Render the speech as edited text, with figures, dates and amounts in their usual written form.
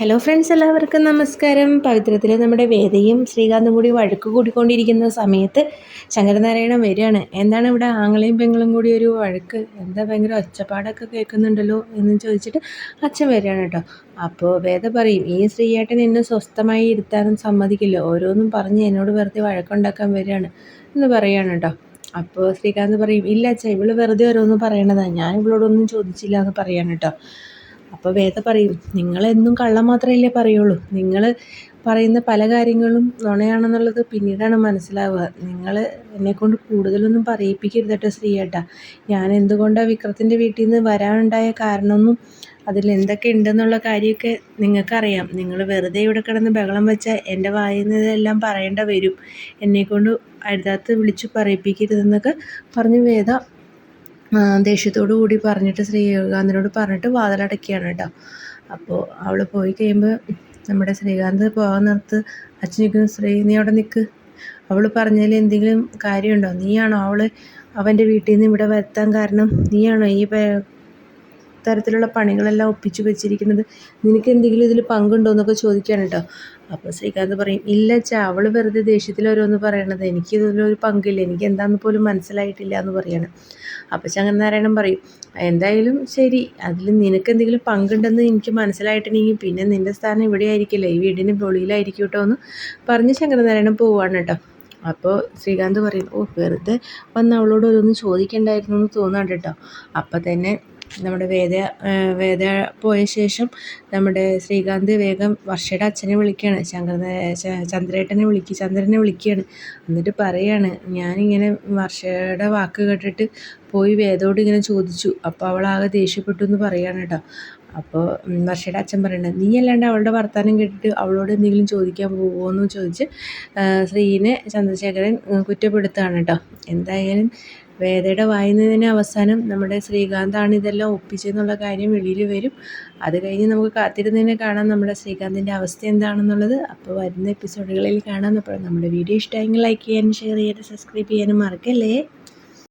Hello friends, എല്ലാവർക്കും നമസ്കാരം. പവിത്രത്തിൽ നമ്മുടെ വേദയും ശ്രീകാന്തും കൂടി വഴക്ക് കൂടിക്കൊണ്ടിരിക്കുന്ന സമയത്ത് ശങ്കരനാരായണൻ വരികയാണ്. എന്താണ് ഇവിടെ ആങ്ങളെയും പെങ്ങളും കൂടി ഒരു വഴക്ക്, എന്താ ഭയങ്കര ഒച്ചപ്പാടൊക്കെ കേൾക്കുന്നുണ്ടല്ലോ എന്ന് ചോദിച്ചിട്ട് അച്ഛൻ വരികയാണ് കേട്ടോ. അപ്പോൾ വേദ പറയും, ഈ ശ്രീയേട്ടൻ എന്നെ സ്വസ്ഥമായി ഇരുത്താനും സമ്മതിക്കില്ല, ഓരോന്നും പറഞ്ഞ് എന്നോട് വെറുതെ വഴക്കുണ്ടാക്കാൻ വരികയാണ് എന്ന് പറയുകയാണ് കേട്ടോ. അപ്പോൾ ശ്രീകാന്ത് പറയും, ഇല്ല അച്ഛാ, ഇവള് വെറുതെ ഓരോന്നും പറയണതാണ്, ഞാൻ ഇവളോടൊന്നും ചോദിച്ചില്ല എന്ന് പറയാണ് കേട്ടോ. അപ്പോൾ വേദ പറയും, നിങ്ങളെന്നും കള്ളം മാത്രമല്ലേ പറയുള്ളൂ, നിങ്ങൾ പറയുന്ന പല കാര്യങ്ങളും നുണയാണെന്നുള്ളത് പിന്നീടാണ് മനസ്സിലാവുക. നിങ്ങൾ എന്നെക്കൊണ്ട് കൂടുതലൊന്നും പറയിപ്പിക്കരുത് കേട്ടോ ശ്രീയേട്ടാ. ഞാൻ എന്തുകൊണ്ടാണ് വിക്രത്തിൻ്റെ വീട്ടിൽ നിന്ന് വരാനുണ്ടായ കാരണമൊന്നും അതിൽ എന്തൊക്കെ ഉണ്ടെന്നുള്ള കാര്യമൊക്കെ നിങ്ങൾക്കറിയാം. നിങ്ങൾ വെറുതെ ഇവിടെ കിടന്ന് ബഹളം വെച്ചാൽ എൻ്റെ വായിൽ നിന്നെല്ലാം പറയേണ്ട വരും. എന്നെക്കൊണ്ട് അരുതാത്ത് വിളിച്ചു പറയിപ്പിക്കരുതെന്നൊക്കെ പറഞ്ഞ് വേദ ദേഷ്യത്തോടു കൂടി പറഞ്ഞിട്ട് ശ്രീകാന്തിനോട് പറഞ്ഞിട്ട് വാതിലടയ്ക്കുകയാണ് കേട്ടോ. അപ്പോൾ അവൾ പോയി കഴിയുമ്പോൾ നമ്മുടെ ശ്രീകാന്ത് പോകാൻ നേരത്ത് അച്ഛൻ നിൽക്കുന്ന, ശ്രീ നീ അവിടെ നിൽക്ക്, അവൾ പറഞ്ഞതിൽ എന്തെങ്കിലും കാര്യമുണ്ടോ? നീയാണോ അവൻ്റെ വീട്ടിൽ നിന്ന് ഇവിടെ വരുത്താൻ കാരണം? നീയാണോ ഈ തരത്തിലുള്ള പണികളെല്ലാം ഒപ്പിച്ചു വെച്ചിരിക്കുന്നത്? നിനക്ക് എന്തെങ്കിലും ഇതിൽ പങ്കുണ്ടോ എന്നൊക്കെ ചോദിക്കുകയാണ് കേട്ടോ. അപ്പോൾ ശ്രീകാന്ത് പറയും, ഇല്ല അച്ഛാ, അവൾ വെറുതെ ദേഷ്യത്തിൽ ഓരോന്ന് പറയണത്, എനിക്കിതിലൊരു പങ്കില്ല, എനിക്ക് എന്താണെന്ന് പോലും മനസ്സിലായിട്ടില്ല എന്ന് പറയാണ്. അപ്പോൾ ശങ്കരനാരായണൻ പറയും, എന്തായാലും ശരി, അതിൽ നിനക്ക് എന്തെങ്കിലും പങ്കുണ്ടെന്ന് എനിക്ക് മനസ്സിലായിട്ടുണ്ടെങ്കിൽ പിന്നെ നിൻ്റെ സ്ഥാനം ഇവിടെ ആയിരിക്കില്ല, ഈ വീടിന് വെളിയിലായിരിക്കും കേട്ടോ എന്ന് പറഞ്ഞ് ശങ്കരനാരായണൻ പോവുകയാണ് കേട്ടോ. അപ്പോൾ ശ്രീകാന്ത് പറയും, വെറുതെ വന്ന് അവളോട് ഓരോന്ന് ചോദിക്കണ്ടായിരുന്നു എന്ന് തോന്നാണ്ട് കേട്ടോ. അപ്പം തന്നെ നമ്മുടെ വേദ പോയ ശേഷം നമ്മുടെ ശ്രീകാന്ത് വേഗം വർഷയുടെ അച്ഛനെ വിളിക്കുകയാണ്, ചന്ദ്രനെ വിളിക്കുകയാണ്. എന്നിട്ട് പറയാണ്, ഞാനിങ്ങനെ വർഷയുടെ വാക്ക് കേട്ടിട്ട് പോയി വേദയോട് ഇങ്ങനെ ചോദിച്ചു, അപ്പോൾ അവൾ ആകെ ദേഷ്യപ്പെട്ടു എന്ന് പറയാണ് കേട്ടോ. അപ്പോൾ വർഷയുടെ അച്ഛൻ പറയണത്, നീ അല്ലാണ്ട് അവളുടെ വർത്തമാനം കേട്ടിട്ട് അവളോട് എന്തെങ്കിലും ചോദിക്കാൻ പോകുമോ എന്ന് ചോദിച്ച് ശ്രീനെ ചന്ദ്രശേഖരൻ കുറ്റപ്പെടുത്തുകയാണ് കേട്ടോ. എന്തായാലും വേദയുടെ വായുന്നതിന് അവസാനം നമ്മുടെ ശ്രീകാന്താണ് ഇതെല്ലാം ഒപ്പിച്ചെന്നുള്ള കാര്യം വെളിയിൽ വരും. അത് കഴിഞ്ഞ് നമുക്ക് കാത്തിരുന്നതിനെ കാണാം നമ്മുടെ ശ്രീകാന്തിൻ്റെ അവസ്ഥ എന്താണെന്നുള്ളത്. അപ്പോൾ വരുന്ന എപ്പിസോഡുകളിൽ കാണാം. അപ്പോൾ നമ്മുടെ വീഡിയോ ഇഷ്ടമായെങ്കിൽ ലൈക്ക് ചെയ്യാനും ഷെയർ ചെയ്യാനും സബ്സ്ക്രൈബ് ചെയ്യാനും മറക്കല്ലേ.